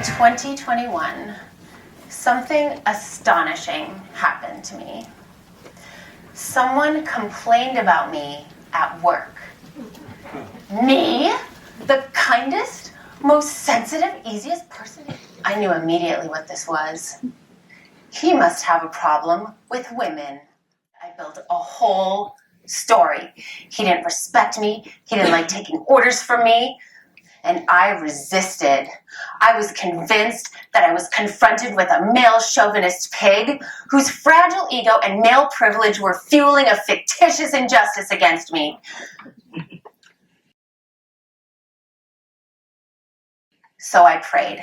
In 2021, something astonishing happened to me. Someone complained about me at work. Me, the kindest, most sensitive, easiest person. I knew immediately what this was. He must have a problem with women. I built a whole story. He didn't respect me. He didn't like taking orders from me. And I resisted. I was convinced that I was confronted with a male chauvinist pig whose fragile ego and male privilege were fueling a fictitious injustice against me. So I prayed.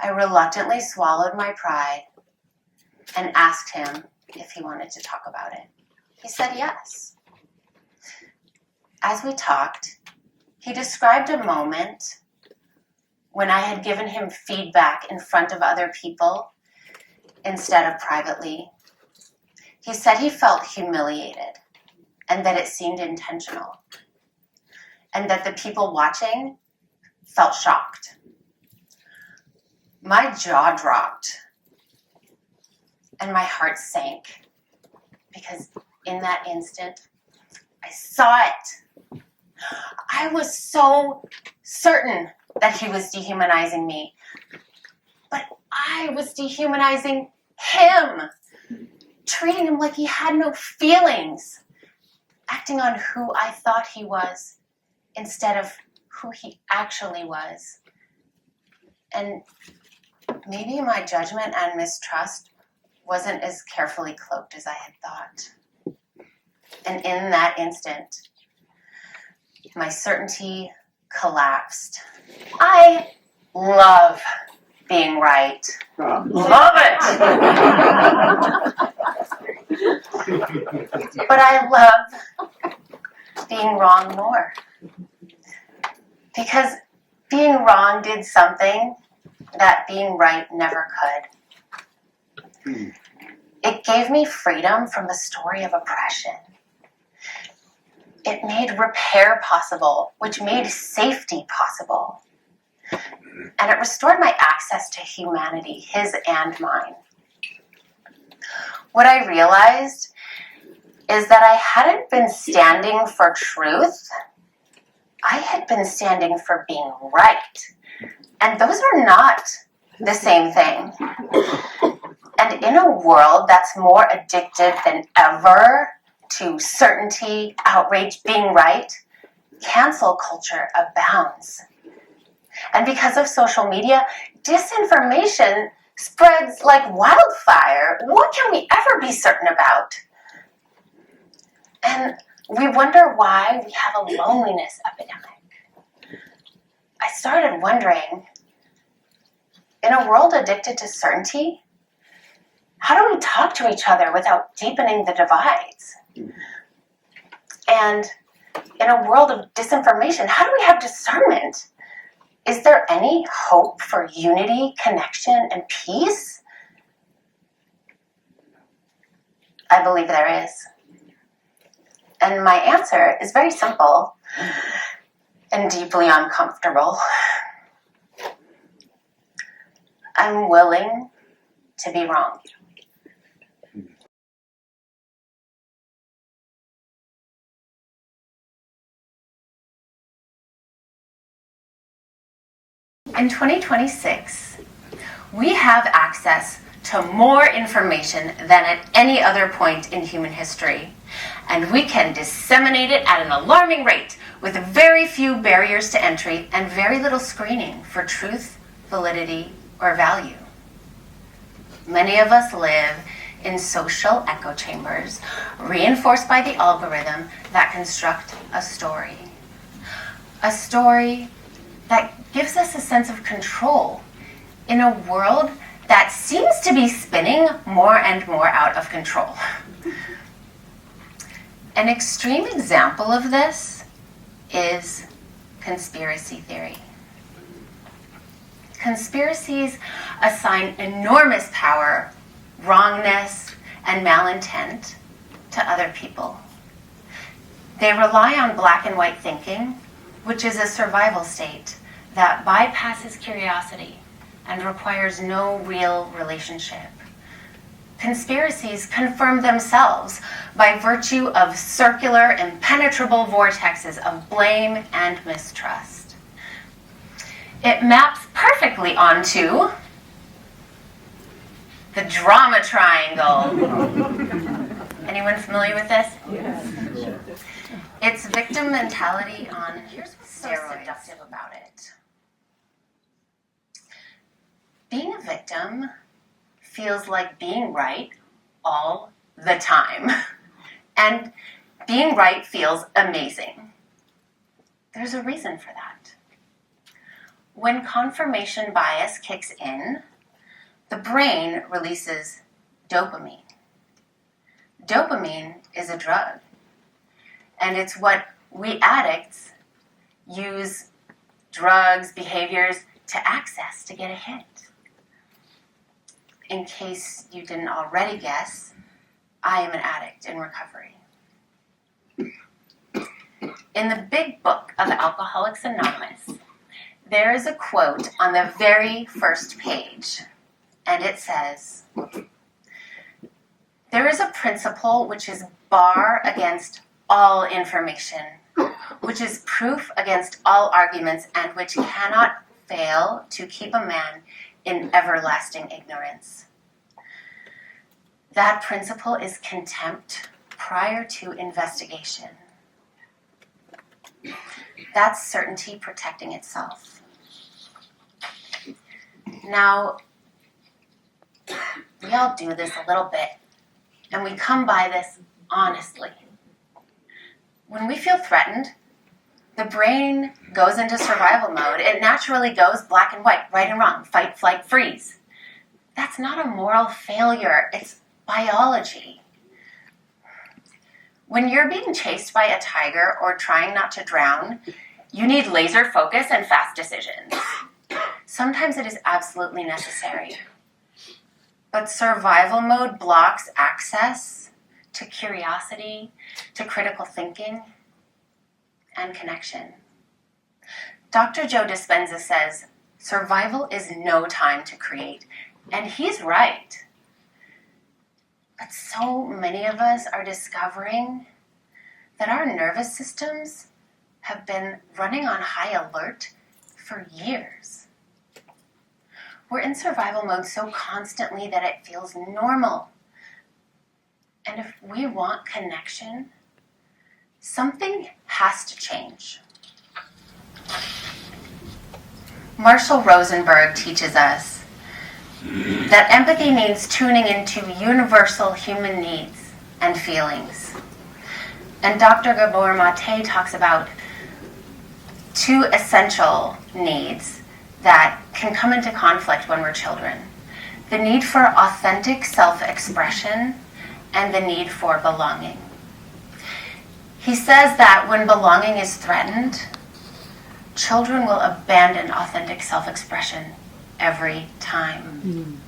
I reluctantly swallowed my pride and asked him if he wanted to talk about it. He said yes. As we talked, he described a moment when I had given him feedback in front of other people instead of privately. He said he felt humiliated and that it seemed intentional, and that the people watching felt shocked. My jaw dropped and my heart sank because in that instant, I saw it. I was so certain that he was dehumanizing me, but I was dehumanizing him, treating him like he had no feelings, acting on who I thought he was instead of who he actually was. And maybe my judgment and mistrust wasn't as carefully cloaked as I had thought. And in that instant, my certainty collapsed. I love being right. Love it! But I love being wrong more. Because being wrong did something that being right never could. It gave me freedom from the story of oppression. It made repair possible, which made safety possible. And it restored my access to humanity, his and mine. What I realized is that I hadn't been standing for truth. I had been standing for being right. And those are not the same thing. And in a world that's more addicted than ever to certainty, outrage, being right, cancel culture abounds. And because of social media, disinformation spreads like wildfire. What can we ever be certain about? And we wonder why we have a loneliness epidemic. I started wondering, in a world addicted to certainty, how do we talk to each other without deepening the divides? And in a world of disinformation, how do we have discernment? Is there any hope for unity, connection, and peace? I believe there is. And my answer is very simple and deeply uncomfortable. I'm willing to be wrong. In 2026, we have access to more information than at any other point in human history, and we can disseminate it at an alarming rate with very few barriers to entry and very little screening for truth, validity, or value. Many of us live in social echo chambers reinforced by the algorithm that construct a story. A story that gives us a sense of control in a world that seems to be spinning more and more out of control. An extreme example of this is conspiracy theory. Conspiracies assign enormous power, wrongness, and malintent to other people. They rely on black and white thinking, which is a survival state that bypasses curiosity and requires no real relationship. Conspiracies confirm themselves by virtue of circular, impenetrable vortexes of blame and mistrust. It maps perfectly onto the drama triangle. Anyone familiar with this? Yes. It's victim mentality on, here's what's so seductive about it. Being a victim feels like being right all the time. And being right feels amazing. There's a reason for that. When confirmation bias kicks in, the brain releases dopamine. Dopamine is a drug. And it's what we addicts use drugs, behaviors to access to get a hit. In case you didn't already guess, I am an addict in recovery. In the big book of Alcoholics Anonymous, there is a quote on the very first page, and it says, "There is a principle which is bar against all information, which is proof against all arguments, and which cannot fail to keep a man in everlasting ignorance. That principle is contempt prior to investigation." That's certainty protecting itself. Now, we all do this a little bit, and we come by this honestly. When we feel threatened, the brain goes into survival mode. It naturally goes black and white, right and wrong, fight, flight, freeze. That's not a moral failure, it's biology. When you're being chased by a tiger or trying not to drown, you need laser focus and fast decisions. Sometimes it is absolutely necessary. But survival mode blocks access to curiosity, to critical thinking, and connection. Dr. Joe Dispenza says, survival is no time to create. And he's right. But so many of us are discovering that our nervous systems have been running on high alert for years. We're in survival mode so constantly that it feels normal. And if we want connection, something has to change. Marshall Rosenberg teaches us that empathy means tuning into universal human needs and feelings. And Dr. Gabor Mate talks about two essential needs that can come into conflict when we're children. The need for authentic self-expression and the need for belonging. He says that when belonging is threatened, children will abandon authentic self-expression every time.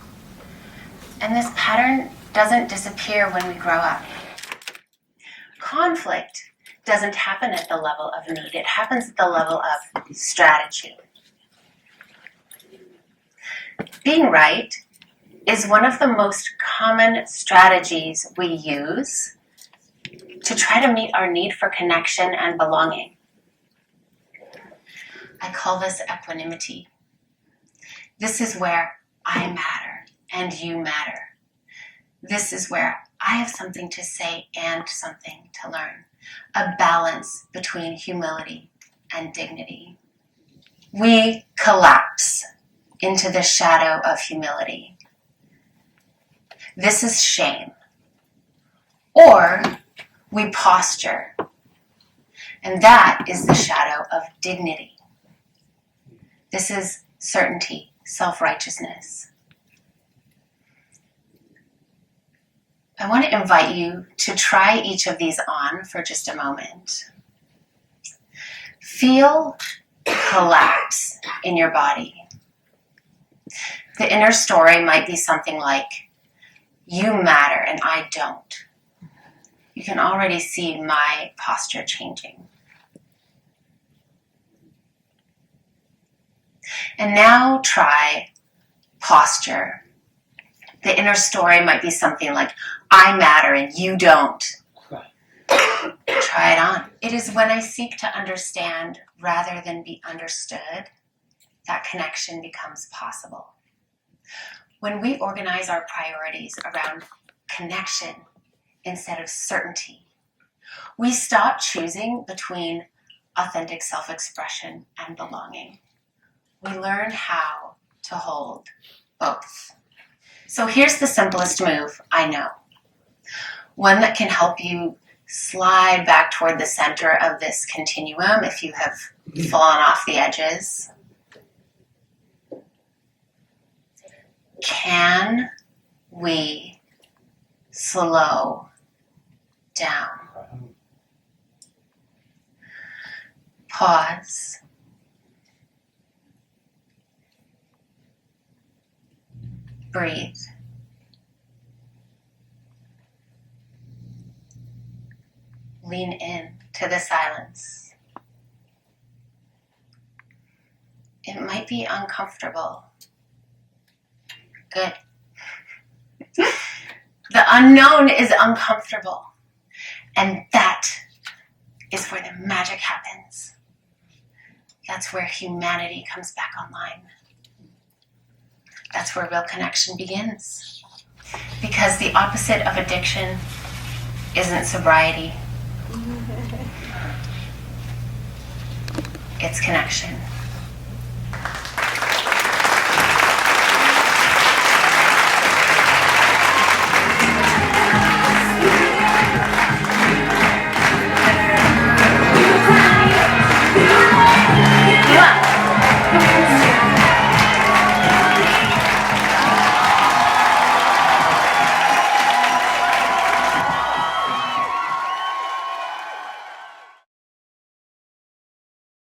And this pattern doesn't disappear when we grow up. Conflict doesn't happen at the level of need. It happens at the level of strategy. Being right is one of the most common strategies we use to try to meet our need for connection and belonging. I call this equanimity. This is where I matter and you matter. This is where I have something to say and something to learn. A balance between humility and dignity. We collapse into the shadow of humility. This is shame. Or we posture. And that is the shadow of dignity. This is certainty, self-righteousness. I want to invite you to try each of these on for just a moment. Feel collapse in your body. The inner story might be something like, you matter and I don't. You can already see my posture changing. And now try posture. The inner story might be something like, I matter and you don't. Try it on. It is when I seek to understand rather than be understood that connection becomes possible. When we organize our priorities around connection instead of certainty, we stop choosing between authentic self-expression and belonging. We learn how to hold both. So here's the simplest move I know. One that can help you slide back toward the center of this continuum if you have fallen off the edges. Can we slow down? Pause. Breathe. Lean in to the silence. It might be uncomfortable. Good. The unknown is uncomfortable. And that is where the magic happens. That's where humanity comes back online. That's where real connection begins. Because the opposite of addiction isn't sobriety. It's connection.